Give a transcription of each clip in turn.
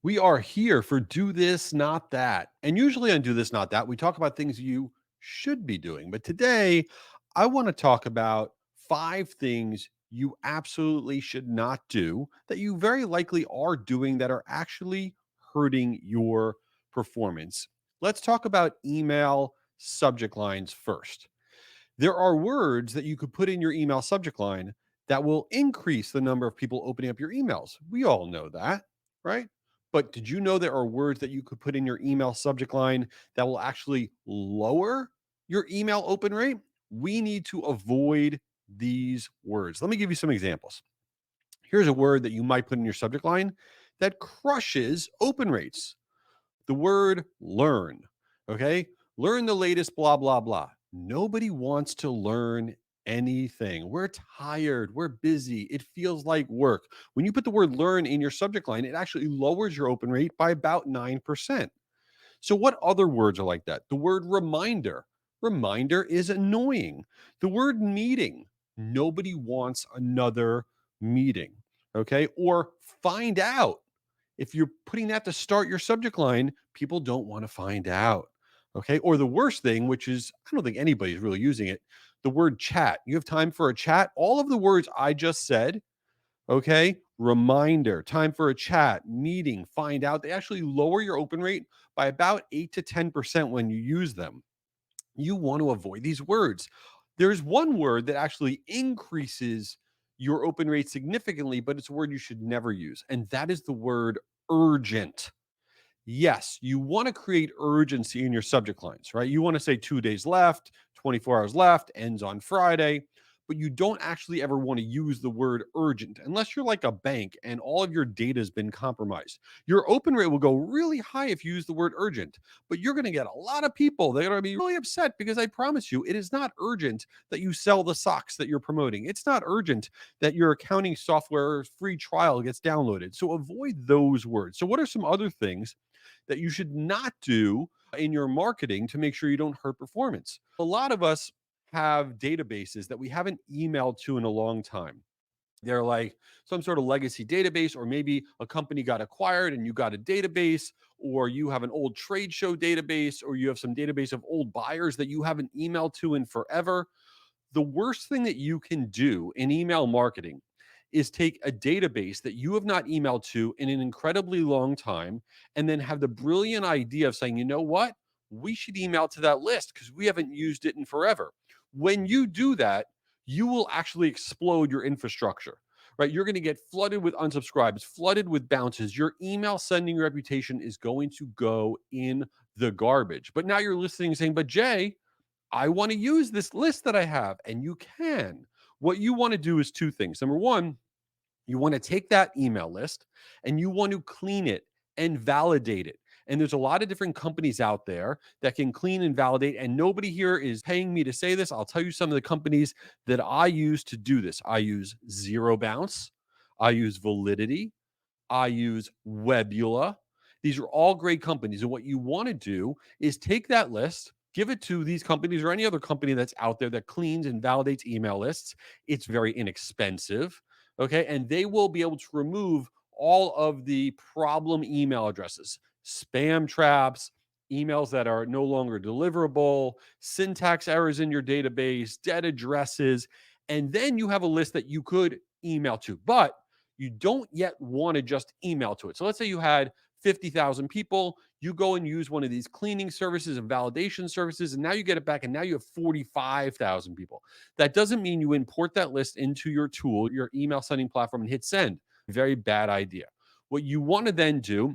We are here for Do This, Not That. And usually on Do This, Not That, we talk about things you should be doing. But today, I want to talk about 5 things you absolutely should not do that you very likely are doing that are actually hurting your performance. Let's talk about email subject lines first. There are words that you could put in your email subject line that will increase the number of people opening up your emails. We all know that, right? But did you know there are words that you could put in your email subject line that will actually lower your email open rate? We need to avoid these words. Let me give you some examples. Here's a word that you might put in your subject line that crushes open rates: the word learn. Okay. Learn the latest, blah, blah, blah. Nobody wants to learn anything. We're tired. We're busy. It feels like work. When you put the word learn in your subject line, it actually lowers your open rate by about 9%. So, what other words are like that? The word reminder. Reminder is annoying. The word meeting. Nobody wants another meeting. Okay. Or find out. If you're putting that to start your subject line, people don't want to find out. Okay. Or the worst thing, which is, I don't think anybody's really using it, the word chat. You have time for a chat? All of the words I just said, okay, reminder, time for a chat, meeting, find out, they actually lower your open rate by about 8 to 10% when you use them. You want to avoid these words. There's one word that actually increases your open rate significantly, but it's a word you should never use, and that is the word urgent. Yes, you want to create urgency in your subject lines, right? You want to say 2 days left, 24 hours left, ends on Friday, but you don't actually ever want to use the word urgent unless you're like a bank and all of your data has been compromised. Your open rate will go really high if you use the word urgent, but you're going to get a lot of people. They're going to be really upset because I promise you, it is not urgent that you sell the socks that you're promoting. It's not urgent that your accounting software free trial gets downloaded. So avoid those words. So, what are some other things that you should not do in your marketing to make sure you don't hurt performance? A lot of us have databases that we haven't emailed to in a long time. They're like some sort of legacy database, or maybe a company got acquired and you got a database, or you have an old trade show database, or you have some database of old buyers that you haven't emailed to in forever. The worst thing that you can do in email marketing is take a database that you have not emailed to in an incredibly long time and then have the brilliant idea of saying, you know what? We should email to that list because we haven't used it in forever. When you do that, you will actually explode your infrastructure, right? You're going to get flooded with unsubscribes, flooded with bounces. Your email sending reputation is going to go in the garbage. But now you're listening and saying, but Jay, I want to use this list that I have, and you can. What you want to do is 2 things. Number one, you want to take that email list and you want to clean it and validate it. And there's a lot of different companies out there that can clean and validate. And nobody here is paying me to say this. I'll tell you some of the companies that I use to do this. I use Zero Bounce, I use Validity, I use Webula. These are all great companies. And what you want to do is take that list, give it to these companies or any other company that's out there that cleans and validates email lists. It's very inexpensive. Okay. And they will be able to remove all of the problem email addresses, spam traps, emails that are no longer deliverable, syntax errors in your database, dead addresses. And then you have a list that you could email to. But you don't yet want to just email to it. So let's say you had 50,000 people, you go and use one of these cleaning services and validation services, and now you get it back, and now you have 45,000 people. That doesn't mean you import that list into your tool, your email sending platform, and hit send. Very bad idea. What you want to then do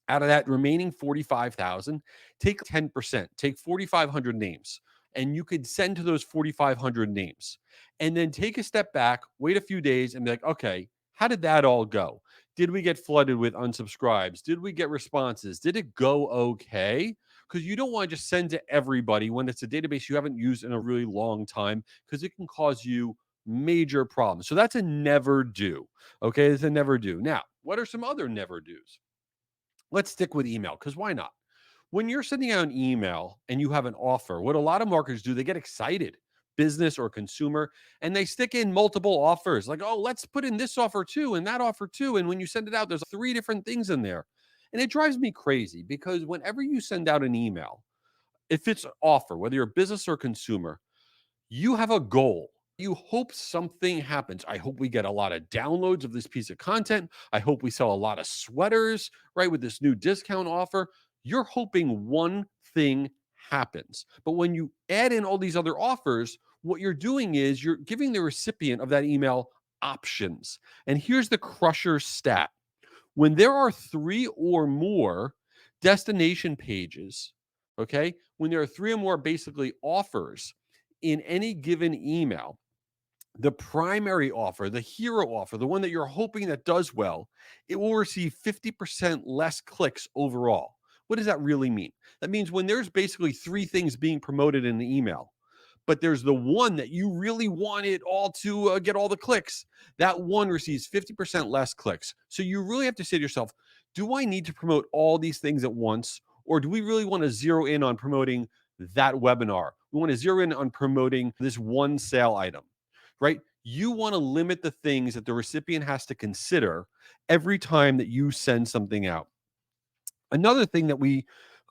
out of that remaining 45,000, take 10%, take 4,500 names, and you could send to those 4,500 names. And then take a step back, wait a few days, and be like, okay, how did that all go? Did we get flooded with unsubscribes? Did we get responses? Did it go okay? Because you don't want to just send to everybody when it's a database you haven't used in a really long time, because it can cause you major problems. So that's a never do. Okay, it's a never do. Now, what are some other never do's? Let's stick with email because why not? When you're sending out an email and you have an offer, what a lot of marketers do, they get excited, business or consumer, and they stick in multiple offers like, oh, let's put in this offer too and that offer too. And when you send it out, there's 3 different things in there. And it drives me crazy because whenever you send out an email, if it's an offer, whether you're a business or consumer, you have a goal. You hope something happens. I hope we get a lot of downloads of this piece of content. I hope we sell a lot of sweaters, right, with this new discount offer. You're hoping one thing happens. But when you add in all these other offers, what you're doing is you're giving the recipient of that email options. And here's the crusher stat: when there are three or more destination pages, okay, when there are three or more basically offers in any given email, the primary offer, the hero offer, the one that you're hoping that does well, it will receive 50% less clicks overall. What does that really mean? That means when there's basically three things being promoted in the email, but there's the one that you really want it all to get all the clicks. That one receives 50% less clicks. So you really have to say to yourself, do I need to promote all these things at once? Or do we really want to zero in on promoting that webinar? We want to zero in on promoting this one sale item, right? You want to limit the things that the recipient has to consider every time that you send something out. Another thing that we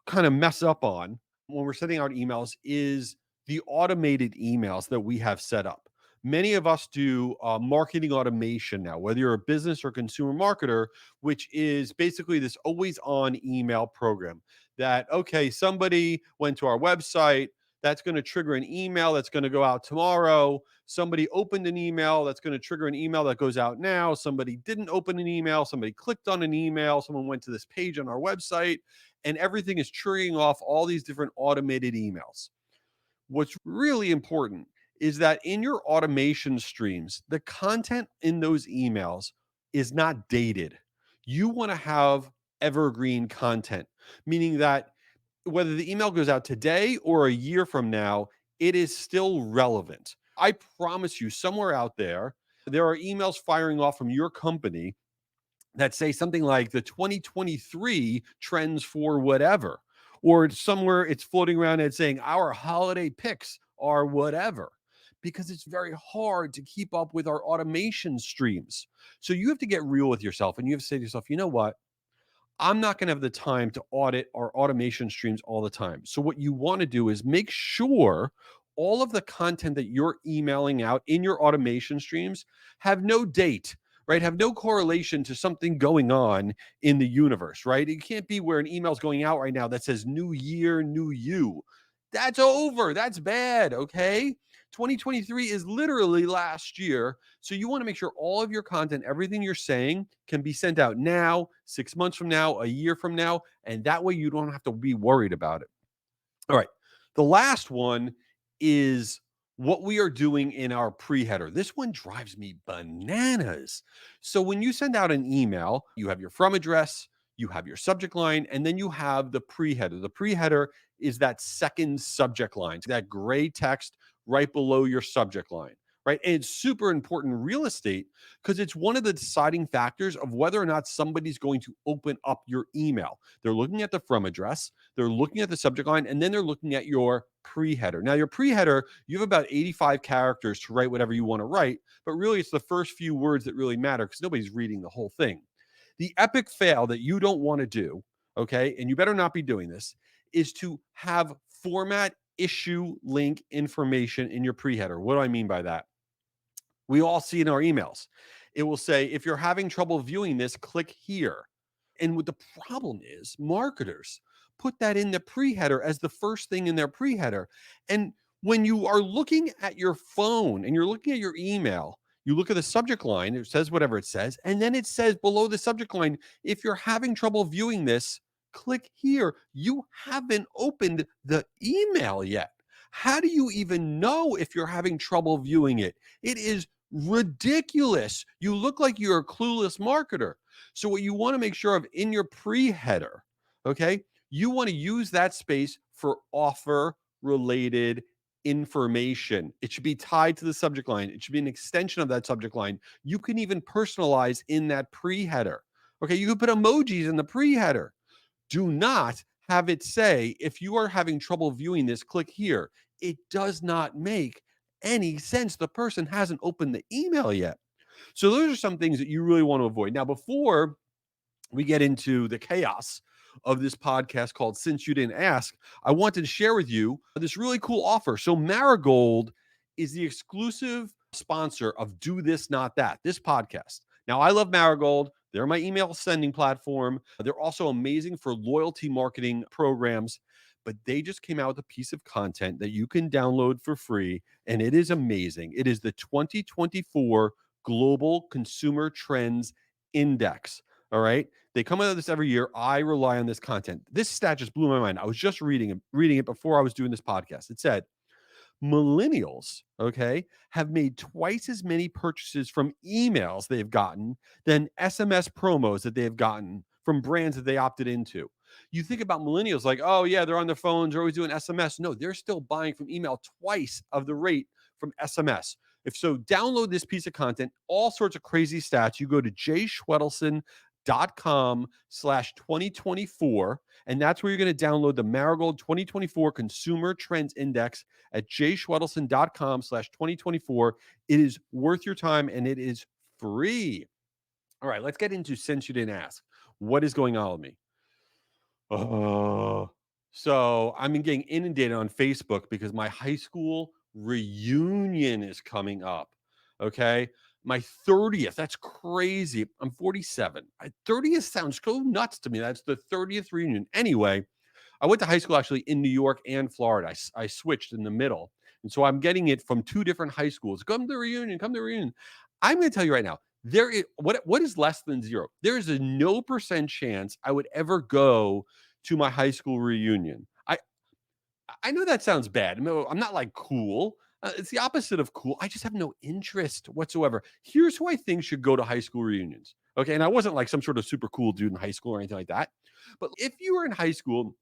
kind of mess up on when we're sending out emails is the automated emails that we have set up. Many of us do marketing automation now, whether you're a business or consumer marketer, which is basically this always on email program that, okay, somebody went to our website, that's going to trigger an email that's going to go out tomorrow. Somebody opened an email that's going to trigger an email that goes out now. Somebody didn't open an email. Somebody clicked on an email. Someone went to this page on our website, and everything is triggering off all these different automated emails. What's really important is that in your automation streams, the content in those emails is not dated. You want to have evergreen content, meaning that whether the email goes out today or a year from now, it is still relevant. I promise you, somewhere out there are emails firing off from your company that say something like the 2023 trends for whatever, or somewhere it's floating around and saying our holiday picks are whatever, because it's very hard to keep up with our automation streams. So you have to get real with yourself and you have to say to yourself, you know what? I'm not going to have the time to audit our automation streams all the time. So, what you want to do is make sure all of the content that you're emailing out in your automation streams have no date, right? Have no correlation to something going on in the universe, right? It can't be where an email is going out right now that says new year, new you. That's over. That's bad. Okay. 2023 is literally last year. So you want to make sure all of your content, everything you're saying, can be sent out now, 6 months from now, a year from now. And that way you don't have to be worried about it. All right. The last one is what we are doing in our pre-header. This one drives me bananas. So when you send out an email, you have your from address, you have your subject line, and then you have the pre-header. The pre-header is that second subject line, that gray text right below your subject line, right? And it's super important real estate because it's one of the deciding factors of whether or not somebody's going to open up your email. They're looking at the from address, they're looking at the subject line, and then they're looking at your pre-header. Now, your pre-header, you have about 85 characters to write whatever you want to write, but really it's the first few words that really matter because nobody's reading the whole thing. The epic fail that you don't want to do, okay, and you better not be doing this, is to have format issue link information in your pre-header. What do I mean by that? We all see in our emails. It will say, if you're having trouble viewing this, click here. And what the problem is, marketers put that in the pre-header as the first thing in their pre-header. And when you are looking at your phone and you're looking at your email, you look at the subject line, it says whatever it says, and then it says below the subject line, if you're having trouble viewing this, click here. You haven't opened the email yet. How do you even know if you're having trouble viewing it? It is ridiculous. You look like you're a clueless marketer. So what you want to make sure of in your pre-header, okay, you want to use that space for offer related information. It should be tied to the subject line. It should be an extension of that subject line. You can even personalize in that pre-header. Okay, you can put emojis in the pre-header. Do not have it say, if you are having trouble viewing this, click here. It does not make any sense. The person hasn't opened the email yet. So those are some things that you really want to avoid. Now, before we get into the chaos of this podcast called Since You Didn't Ask, I wanted to share with you this really cool offer. So, Marigold is the exclusive sponsor of Do This, Not That, this podcast. Now, I love Marigold. They're my email sending platform. They're also amazing for loyalty marketing programs, but they just came out with a piece of content that you can download for free, and it is amazing. It is the 2024 Global Consumer Trends Index. All right. They come out of this every year. I rely on this content. This stat just blew my mind. I was just reading it before I was doing this podcast. It said millennials, okay, have made twice as many purchases from emails they've gotten than SMS promos that they've gotten from brands that they opted into. You think about millennials like, oh, yeah, they're on their phones, they're always doing SMS. No, they're still buying from email twice of the rate from SMS. If so, download this piece of content, all sorts of crazy stats. You go to jschwedelson.com/2024, and that's where you're going to download the Marigold 2024 Consumer Trends Index at jschwedelson.com/2024. It is worth your time and it is free. All right, let's get into Since You Didn't Ask. What is going on with me? So I'm getting inundated on Facebook because my high school reunion is coming up. Okay. My 30th. That's crazy. I'm 47. 30th sounds so nuts to me. That's the 30th reunion. Anyway, I went to high school actually in New York and Florida. I switched in the middle. And so I'm getting it from two different high schools. Come to the reunion, come to the reunion. I'm going to tell you right now, there is what is less than zero? There is a no percent chance I would ever go to my high school reunion. I know that sounds bad. I'm not like cool. It's the opposite of cool. I just have no interest whatsoever. Here's who I think should go to high school reunions. Okay. And I wasn't like some sort of super cool dude in high school or anything like that. But if you were in high school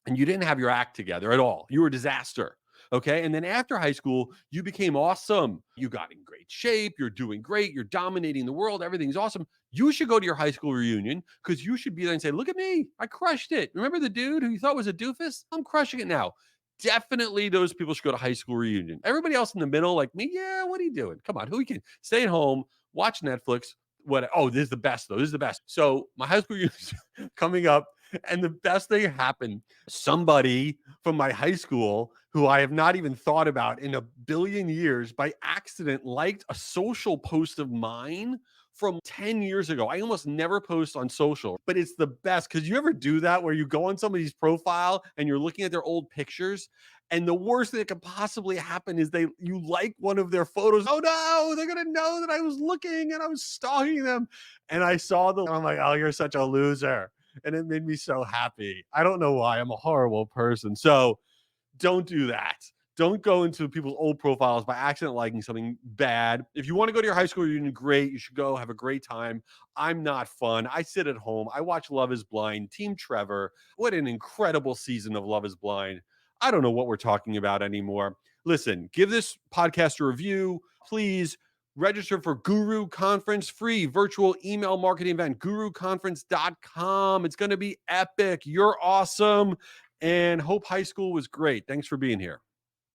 and you didn't have your act together at all, you were a disaster. Okay. And then after high school, you became awesome. You got in great shape. You're doing great. You're dominating the world. Everything's awesome. You should go to your high school reunion because you should be there and say, look at me. I crushed it. Remember the dude who you thought was a doofus? I'm crushing it now. Definitely those people should go to high school reunion. Everybody else in the middle, like me, yeah, what are you doing? Come on, who can stay at home, watch Netflix? What? Oh, this is the best though. This is the best. So my high school reunion is coming up, and the best thing happened. Somebody from my high school who I have not even thought about in a billion years by accident liked a social post of mine from 10 years ago. I almost never post on social, but it's the best because you ever do that where you go on somebody's profile and you're looking at their old pictures, and the worst thing that could possibly happen is you like one of their photos. Oh no, they're gonna know that I was looking and I was stalking them. And I saw and I'm like, oh, you're such a loser. And it made me so happy. I don't know why. I'm a horrible person. So don't do that. Don't go into people's old profiles by accident liking something bad. If you want to go to your high school reunion, great. You should go have a great time. I'm not fun. I sit at home. I watch Love is Blind, Team Trevor. What an incredible season of Love is Blind. I don't know what we're talking about anymore. Listen, give this podcast a review. Please register for Guru Conference, free virtual email marketing event, guruconference.com. It's going to be epic. You're awesome. And hope high school was great. Thanks for being here.